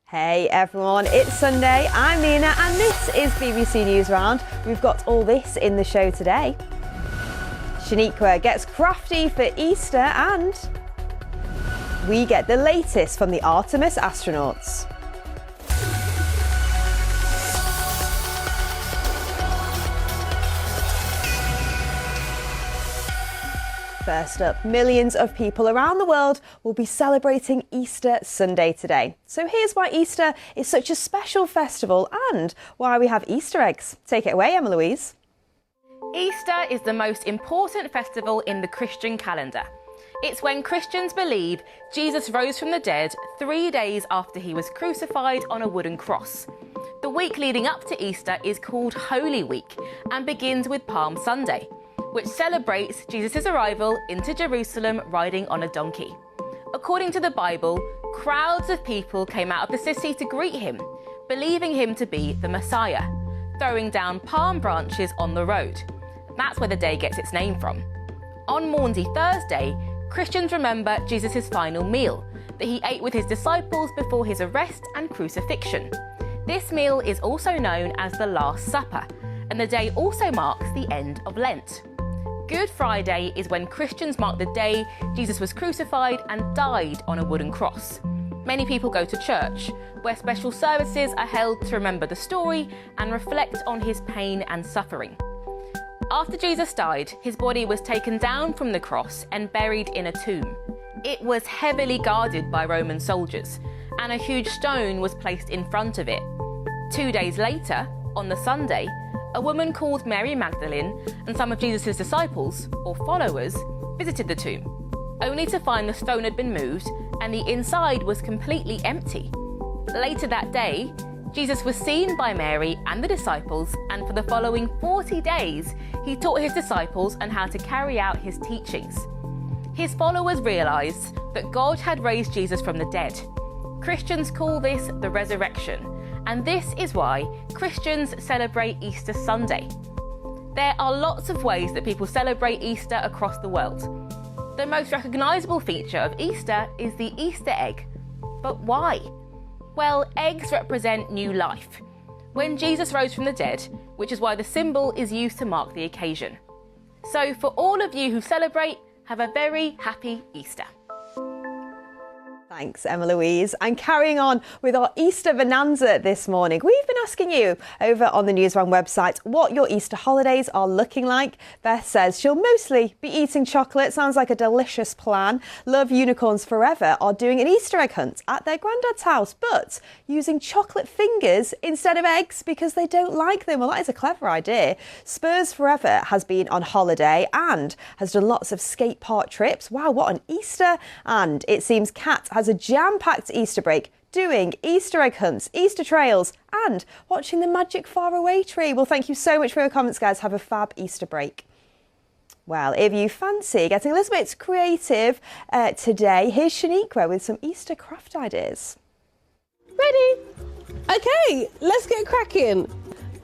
Hey everyone, it's Sunday, I'm Nina and this is BBC News Round. We've got all this in the show today. Shanequa gets crafty for Easter and we get the latest from the Artemis astronauts. First up, millions of people around the world will be celebrating Easter Sunday today. So here's why Easter is such a special festival and why we have Easter eggs. Take it away, Emma Louise. Easter is the most important festival in the Christian calendar. It's when Christians believe Jesus rose from the dead 3 days after he was crucified on a wooden cross. The week leading up to Easter is called Holy Week and begins with Palm Sunday, which celebrates Jesus' arrival into Jerusalem riding on a donkey. According to the Bible, crowds of people came out of the city to greet him, believing him to be the Messiah, throwing down palm branches on the road. That's where the day gets its name from. On Maundy Thursday, Christians remember Jesus' final meal that he ate with his disciples before his arrest and crucifixion. This meal is also known as the Last Supper, and the day also marks the end of Lent. Good Friday is when Christians mark the day Jesus was crucified and died on a wooden cross. Many people go to church, where special services are held to remember the story and reflect on his pain and suffering. After Jesus died, his body was taken down from the cross and buried in a tomb. It was heavily guarded by Roman soldiers, and a huge stone was placed in front of it. 2 days later, on the Sunday, a woman called Mary Magdalene and some of Jesus' disciples, or followers, visited the tomb, only to find the stone had been moved and the inside was completely empty. Later that day, Jesus was seen by Mary and the disciples, and for the following 40 days, he taught his disciples on how to carry out his teachings. His followers realized that God had raised Jesus from the dead. Christians call this the resurrection, and this is why Christians celebrate Easter Sunday. There are lots of ways that people celebrate Easter across the world. The most recognisable feature of Easter is the Easter egg. But why? Well, eggs represent new life, when Jesus rose from the dead, which is why the symbol is used to mark the occasion. So for all of you who celebrate, have a very happy Easter. Thanks, Emma Louise. And carrying on with our Easter Bonanza this morning, we've been asking you over on the Newsround website what your Easter holidays are looking like. Beth says she'll mostly be eating chocolate. Sounds like a delicious plan. Love Unicorns Forever are doing an Easter egg hunt at their granddad's house, but using chocolate fingers instead of eggs because they don't like them. Well, that is a clever idea. Spurs Forever has been on holiday and has done lots of skate park trips. Wow, what an Easter. And it seems Kat has a jam-packed Easter break, doing Easter egg hunts, Easter trails and watching the magic faraway tree. Well, thank you so much for your comments, guys. Have a fab Easter break. Well, if you fancy getting a little bit creative today, here's Shanequa with some Easter craft ideas. Ready? Okay, let's get cracking.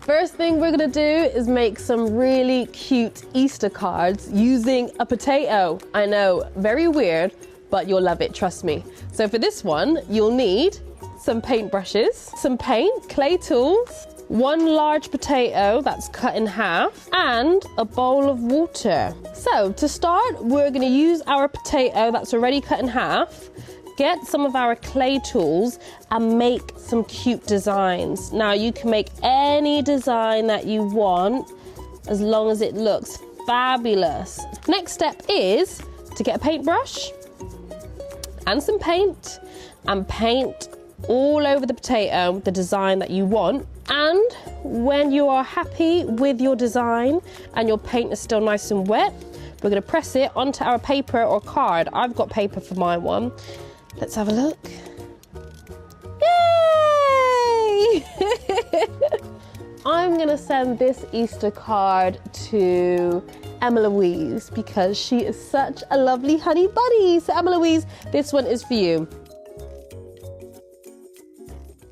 First thing we're gonna do is make some really cute Easter cards using a potato. I know, very weird, but you'll love it, trust me. So for this one, you'll need some paintbrushes, some paint, clay tools, one large potato that's cut in half, and a bowl of water. So to start, we're gonna use our potato that's already cut in half, get some of our clay tools and make some cute designs. Now you can make any design that you want as long as it looks fabulous. Next step is to get a paintbrush and some paint and paint all over the potato the design that you want. And when you are happy with your design and your paint is still nice and wet, we're going to press it onto our paper or card. I've got paper for my one. Let's have a look. Yay! I'm going to send this Easter card to Emma Louise because she is such a lovely honey bunny. So Emma Louise, this one is for you.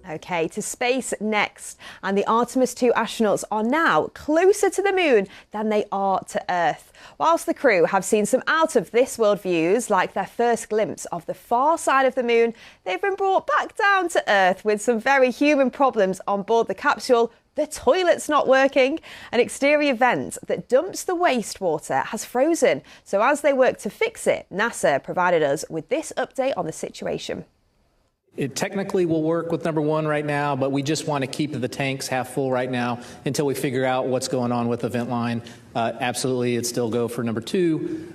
Okay, to space next. And the Artemis 2 astronauts are now closer to the moon than they are to Earth. Whilst the crew have seen some out of this world views, like their first glimpse of the far side of the moon, they've been brought back down to Earth with some very human problems on board the capsule. The toilet's not working. An exterior vent that dumps the wastewater has frozen. So as they work to fix it, NASA provided us with this update on the situation. It technically will work with number 1 right now, but we just want to keep the tanks half full right now until we figure out what's going on with the vent line. Absolutely, it'd still go for number 2.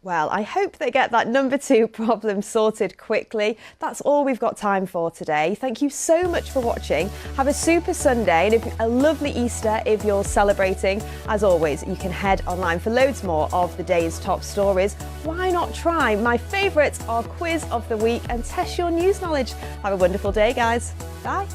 Well, I hope they get that number 2 problem sorted quickly. That's all we've got time for today. Thank you so much for watching. Have a super Sunday and a lovely Easter if you're celebrating. As always, you can head online for loads more of the day's top stories. Why not try my favourites, our quiz of the week, and test your news knowledge? Have a wonderful day, guys. Bye.